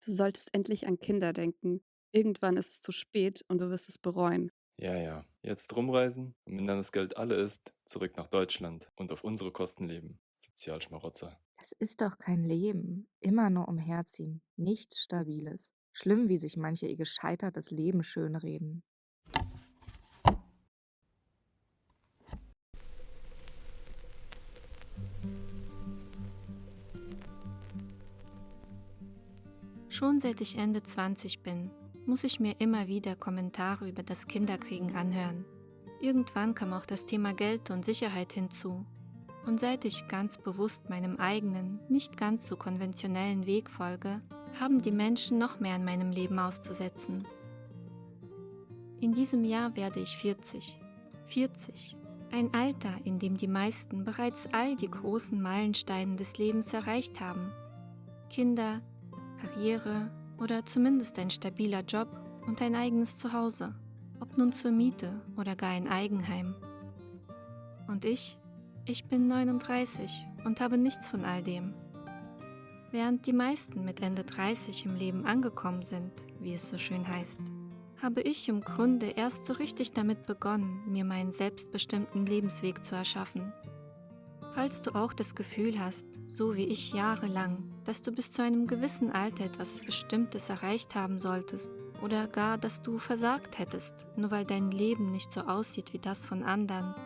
Du solltest endlich an Kinder denken. Irgendwann ist es zu spät und du wirst es bereuen. Ja, ja. Jetzt rumreisen und wenn dann das Geld alle ist, zurück nach Deutschland und auf unsere Kosten leben. Sozialschmarotzer. Das ist doch kein Leben. Immer nur umherziehen. Nichts Stabiles. Schlimm, wie sich manche ihr gescheitertes Leben schönreden. Schon seit ich Ende 20 bin, muss ich mir immer wieder Kommentare über das Kinderkriegen anhören. Irgendwann kam auch das Thema Geld und Sicherheit hinzu. Und seit ich ganz bewusst meinem eigenen, nicht ganz so konventionellen Weg folge, haben die Menschen noch mehr in meinem Leben auszusetzen. In diesem Jahr werde ich 40. 40. Ein Alter, in dem die meisten bereits all die großen Meilensteine des Lebens erreicht haben. Kinder, Karriere oder zumindest ein stabiler Job und ein eigenes Zuhause, ob nun zur Miete oder gar ein Eigenheim. Und ich bin 39 und habe nichts von all dem. Während die meisten mit Ende 30 im Leben angekommen sind, wie es so schön heißt, habe ich im Grunde erst so richtig damit begonnen, mir meinen selbstbestimmten Lebensweg zu erschaffen. Falls du auch das Gefühl hast, so wie ich jahrelang, dass du bis zu einem gewissen Alter etwas Bestimmtes erreicht haben solltest oder gar, dass du versagt hättest, nur weil dein Leben nicht so aussieht wie das von anderen,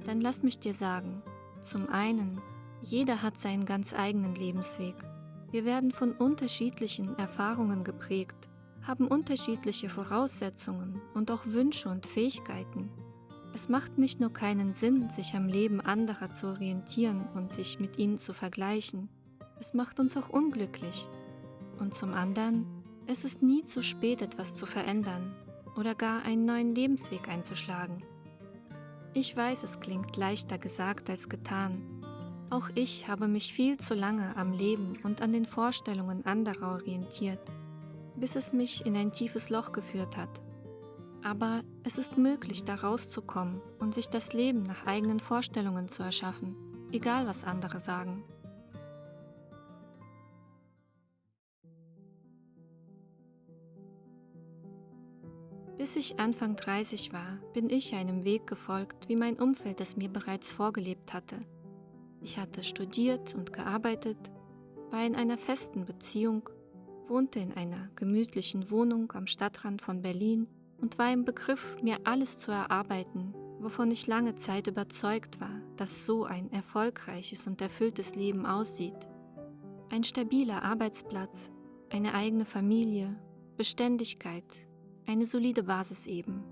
dann lass mich dir sagen, zum einen, jeder hat seinen ganz eigenen Lebensweg. Wir werden von unterschiedlichen Erfahrungen geprägt, haben unterschiedliche Voraussetzungen und auch Wünsche und Fähigkeiten. Es macht nicht nur keinen Sinn, sich am Leben anderer zu orientieren und sich mit ihnen zu vergleichen. Es macht uns auch unglücklich. Und zum anderen, es ist nie zu spät, etwas zu verändern oder gar einen neuen Lebensweg einzuschlagen. Ich weiß, es klingt leichter gesagt als getan. Auch ich habe mich viel zu lange am Leben und an den Vorstellungen anderer orientiert, bis es mich in ein tiefes Loch geführt hat. Aber es ist möglich, da rauszukommen und sich das Leben nach eigenen Vorstellungen zu erschaffen, egal was andere sagen. Bis ich Anfang 30 war, bin ich einem Weg gefolgt, wie mein Umfeld es mir bereits vorgelebt hatte. Ich hatte studiert und gearbeitet, war in einer festen Beziehung, wohnte in einer gemütlichen Wohnung am Stadtrand von Berlin und war im Begriff, mir alles zu erarbeiten, wovon ich lange Zeit überzeugt war, dass so ein erfolgreiches und erfülltes Leben aussieht. Ein stabiler Arbeitsplatz, eine eigene Familie, Beständigkeit, eine solide Basis eben.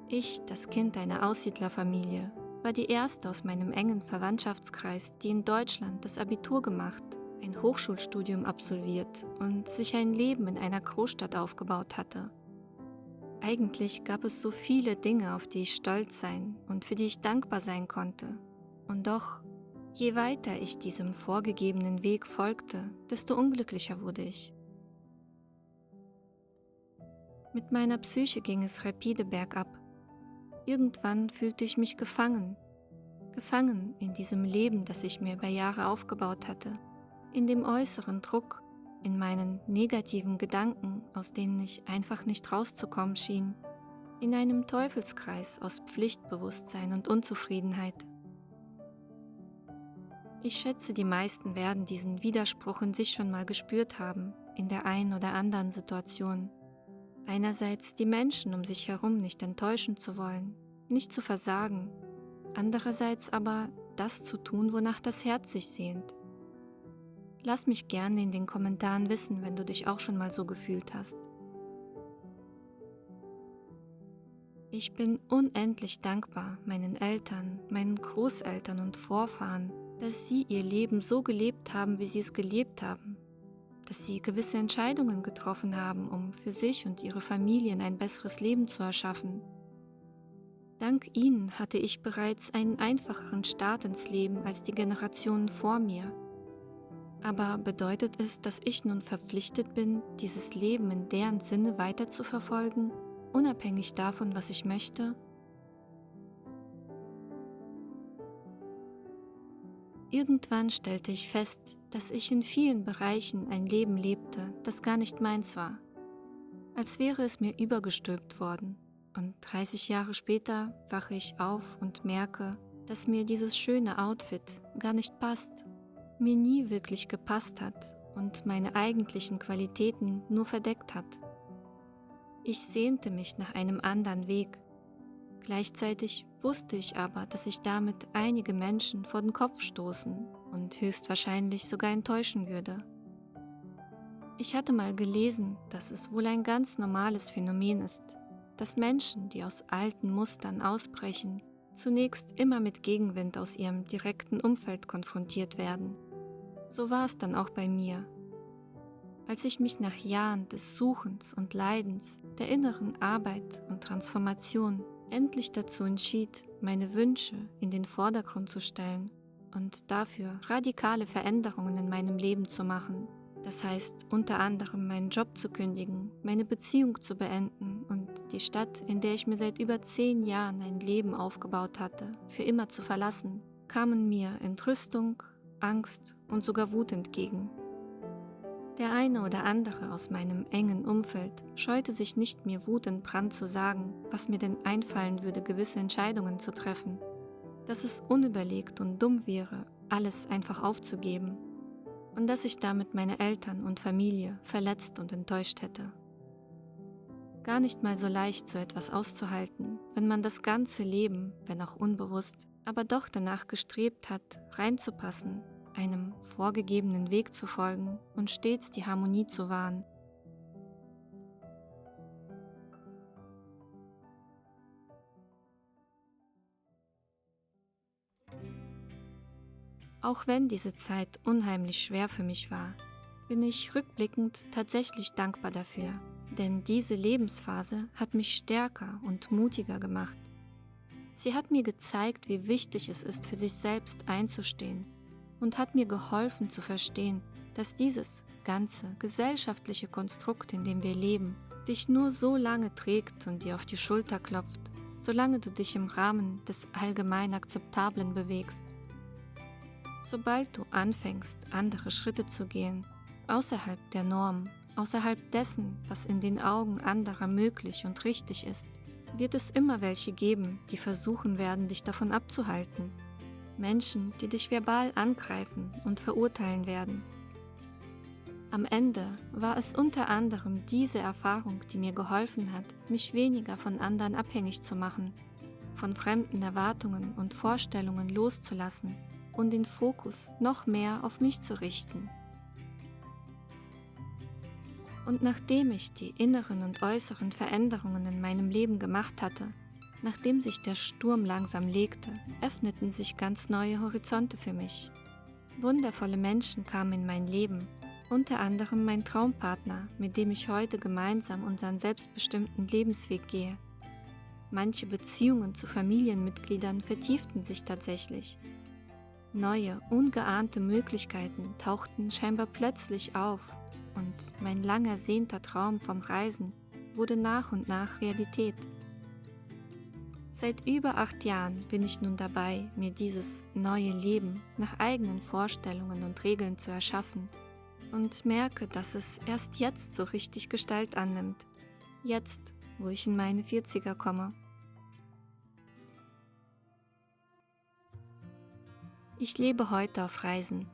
Ich, das Kind einer Aussiedlerfamilie, war die erste aus meinem engen Verwandtschaftskreis, die in Deutschland das Abitur gemacht, ein Hochschulstudium absolviert und sich ein Leben in einer Großstadt aufgebaut hatte. Eigentlich gab es so viele Dinge, auf die ich stolz sein und für die ich dankbar sein konnte. Und doch, je weiter ich diesem vorgegebenen Weg folgte, desto unglücklicher wurde ich. Mit meiner Psyche ging es rapide bergab. Irgendwann fühlte ich mich gefangen in diesem Leben, das ich mir über Jahre aufgebaut hatte, in dem äußeren Druck, in meinen negativen Gedanken, aus denen ich einfach nicht rauszukommen schien, in einem Teufelskreis aus Pflichtbewusstsein und Unzufriedenheit. Ich schätze, die meisten werden diesen Widerspruch in sich schon mal gespürt haben, in der einen oder anderen Situation. Einerseits die Menschen um sich herum nicht enttäuschen zu wollen, nicht zu versagen, andererseits aber das zu tun, wonach das Herz sich sehnt. Lass mich gerne in den Kommentaren wissen, wenn du dich auch schon mal so gefühlt hast. Ich bin unendlich dankbar meinen Eltern, meinen Großeltern und Vorfahren, dass sie ihr Leben so gelebt haben, wie sie es gelebt haben, dass sie gewisse Entscheidungen getroffen haben, um für sich und ihre Familien ein besseres Leben zu erschaffen. Dank ihnen hatte ich bereits einen einfacheren Start ins Leben als die Generationen vor mir. Aber bedeutet es, dass ich nun verpflichtet bin, dieses Leben in deren Sinne weiterzuverfolgen, unabhängig davon, was ich möchte? Irgendwann stellte ich fest, dass ich in vielen Bereichen ein Leben lebte, das gar nicht meins war. Als wäre es mir übergestülpt worden. Und 30 Jahre später wache ich auf und merke, dass mir dieses schöne Outfit gar nicht passt, mir nie wirklich gepasst hat und meine eigentlichen Qualitäten nur verdeckt hat. Ich sehnte mich nach einem anderen Weg. Gleichzeitig wusste ich aber, dass ich damit einige Menschen vor den Kopf stoßen und höchstwahrscheinlich sogar enttäuschen würde. Ich hatte mal gelesen, dass es wohl ein ganz normales Phänomen ist, dass Menschen, die aus alten Mustern ausbrechen, zunächst immer mit Gegenwind aus ihrem direkten Umfeld konfrontiert werden. So war es dann auch bei mir. Als ich mich nach Jahren des Suchens und Leidens, der inneren Arbeit und Transformation endlich dazu entschied, meine Wünsche in den Vordergrund zu stellen und dafür radikale Veränderungen in meinem Leben zu machen, das heißt unter anderem meinen Job zu kündigen, meine Beziehung zu beenden und die Stadt, in der ich mir seit über 10 Jahren ein Leben aufgebaut hatte, für immer zu verlassen, kamen mir Entrüstung, Angst und sogar Wut entgegen. Der eine oder andere aus meinem engen Umfeld scheute sich nicht, mir wutentbrannt zu sagen, was mir denn einfallen würde, gewisse Entscheidungen zu treffen, dass es unüberlegt und dumm wäre, alles einfach aufzugeben und dass ich damit meine Eltern und Familie verletzt und enttäuscht hätte. Gar nicht mal so leicht, so etwas auszuhalten, wenn man das ganze Leben, wenn auch unbewusst, aber doch danach gestrebt hat, reinzupassen, einem vorgegebenen Weg zu folgen und stets die Harmonie zu wahren. Auch wenn diese Zeit unheimlich schwer für mich war, bin ich rückblickend tatsächlich dankbar dafür, denn diese Lebensphase hat mich stärker und mutiger gemacht. Sie hat mir gezeigt, wie wichtig es ist, für sich selbst einzustehen und hat mir geholfen zu verstehen, dass dieses ganze gesellschaftliche Konstrukt, in dem wir leben, dich nur so lange trägt und dir auf die Schulter klopft, solange du dich im Rahmen des allgemein Akzeptablen bewegst. Sobald du anfängst, andere Schritte zu gehen, außerhalb der Norm, außerhalb dessen, was in den Augen anderer möglich und richtig ist, wird es immer welche geben, die versuchen werden, dich davon abzuhalten. Menschen, die dich verbal angreifen und verurteilen werden. Am Ende war es unter anderem diese Erfahrung, die mir geholfen hat, mich weniger von anderen abhängig zu machen, von fremden Erwartungen und Vorstellungen loszulassen und den Fokus noch mehr auf mich zu richten. Und nachdem ich die inneren und äußeren Veränderungen in meinem Leben gemacht hatte, nachdem sich der Sturm langsam legte, öffneten sich ganz neue Horizonte für mich. Wundervolle Menschen kamen in mein Leben, unter anderem mein Traumpartner, mit dem ich heute gemeinsam unseren selbstbestimmten Lebensweg gehe. Manche Beziehungen zu Familienmitgliedern vertieften sich tatsächlich. Neue, ungeahnte Möglichkeiten tauchten scheinbar plötzlich auf und mein lang ersehnter Traum vom Reisen wurde nach und nach Realität. Seit über 8 Jahren bin ich nun dabei, mir dieses neue Leben nach eigenen Vorstellungen und Regeln zu erschaffen und merke, dass es erst jetzt so richtig Gestalt annimmt. Jetzt, wo ich in meine 40er komme. Ich lebe heute auf Reisen,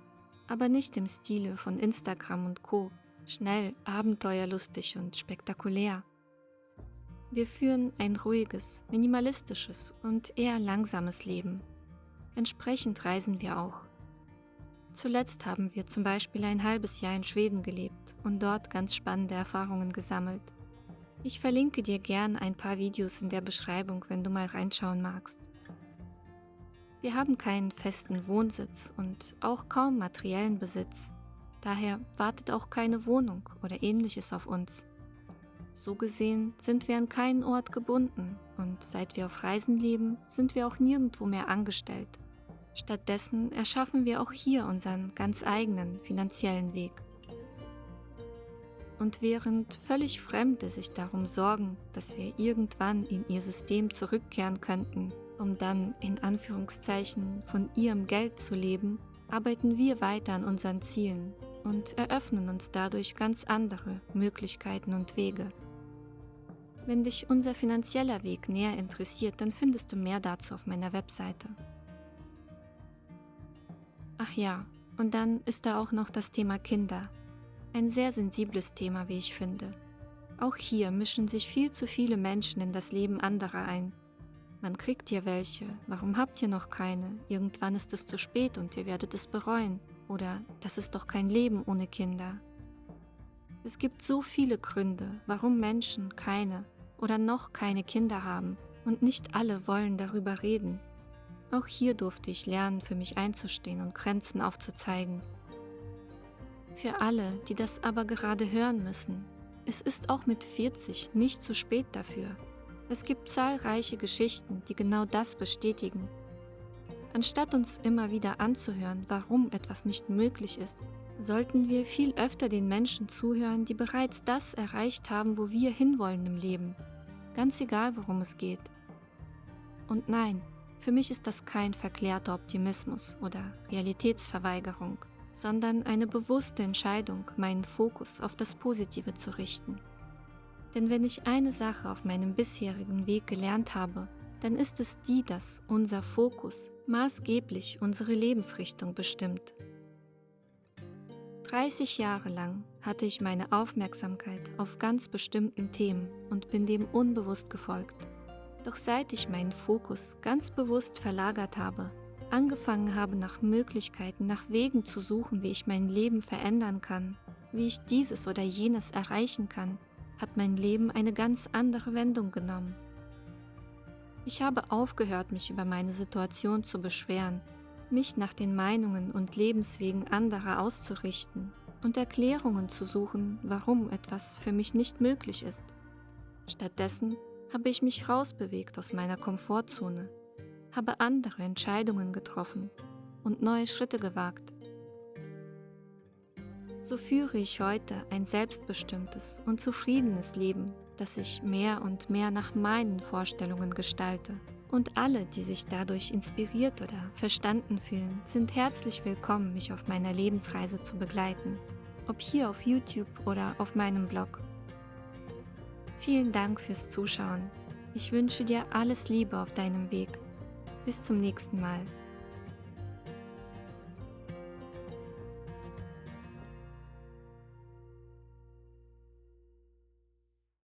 aber nicht im Stile von Instagram und Co. Schnell, abenteuerlustig und spektakulär. Wir führen ein ruhiges, minimalistisches und eher langsames Leben. Entsprechend reisen wir auch. Zuletzt haben wir zum Beispiel ein halbes Jahr in Schweden gelebt und dort ganz spannende Erfahrungen gesammelt. Ich verlinke dir gern ein paar Videos in der Beschreibung, wenn du mal reinschauen magst. Wir haben keinen festen Wohnsitz und auch kaum materiellen Besitz. Daher wartet auch keine Wohnung oder Ähnliches auf uns. So gesehen sind wir an keinen Ort gebunden und seit wir auf Reisen leben, sind wir auch nirgendwo mehr angestellt. Stattdessen erschaffen wir auch hier unseren ganz eigenen finanziellen Weg. Und während völlig Fremde sich darum sorgen, dass wir irgendwann in ihr System zurückkehren könnten, um dann in Anführungszeichen von ihrem Geld zu leben, arbeiten wir weiter an unseren Zielen und eröffnen uns dadurch ganz andere Möglichkeiten und Wege. Wenn dich unser finanzieller Weg näher interessiert, dann findest du mehr dazu auf meiner Webseite. Ach ja, und dann ist da auch noch das Thema Kinder. Ein sehr sensibles Thema, wie ich finde. Auch hier mischen sich viel zu viele Menschen in das Leben anderer ein. Man kriegt hier welche, warum habt ihr noch keine? Irgendwann ist es zu spät und ihr werdet es bereuen. Oder das ist doch kein Leben ohne Kinder. Es gibt so viele Gründe, warum Menschen keine oder noch keine Kinder haben und nicht alle wollen darüber reden. Auch hier durfte ich lernen, für mich einzustehen und Grenzen aufzuzeigen. Für alle, die das aber gerade hören müssen, es ist auch mit 40 nicht zu spät dafür. Es gibt zahlreiche Geschichten, die genau das bestätigen. Anstatt uns immer wieder anzuhören, warum etwas nicht möglich ist, sollten wir viel öfter den Menschen zuhören, die bereits das erreicht haben, wo wir hinwollen im Leben. Ganz egal, worum es geht. Und nein, für mich ist das kein verklärter Optimismus oder Realitätsverweigerung, sondern eine bewusste Entscheidung, meinen Fokus auf das Positive zu richten. Denn wenn ich eine Sache auf meinem bisherigen Weg gelernt habe, dann ist es die, dass unser Fokus maßgeblich unsere Lebensrichtung bestimmt. 30 Jahre lang hatte ich meine Aufmerksamkeit auf ganz bestimmten Themen und bin dem unbewusst gefolgt. Doch seit ich meinen Fokus ganz bewusst verlagert habe, angefangen habe nach Möglichkeiten, nach Wegen zu suchen, wie ich mein Leben verändern kann, wie ich dieses oder jenes erreichen kann, hat mein Leben eine ganz andere Wendung genommen. Ich habe aufgehört, mich über meine Situation zu beschweren, mich nach den Meinungen und Lebenswegen anderer auszurichten und Erklärungen zu suchen, warum etwas für mich nicht möglich ist. Stattdessen habe ich mich rausbewegt aus meiner Komfortzone, habe andere Entscheidungen getroffen und neue Schritte gewagt. So führe ich heute ein selbstbestimmtes und zufriedenes Leben, das ich mehr und mehr nach meinen Vorstellungen gestalte. Und alle, die sich dadurch inspiriert oder verstanden fühlen, sind herzlich willkommen, mich auf meiner Lebensreise zu begleiten, ob hier auf YouTube oder auf meinem Blog. Vielen Dank fürs Zuschauen. Ich wünsche dir alles Liebe auf deinem Weg. Bis zum nächsten Mal.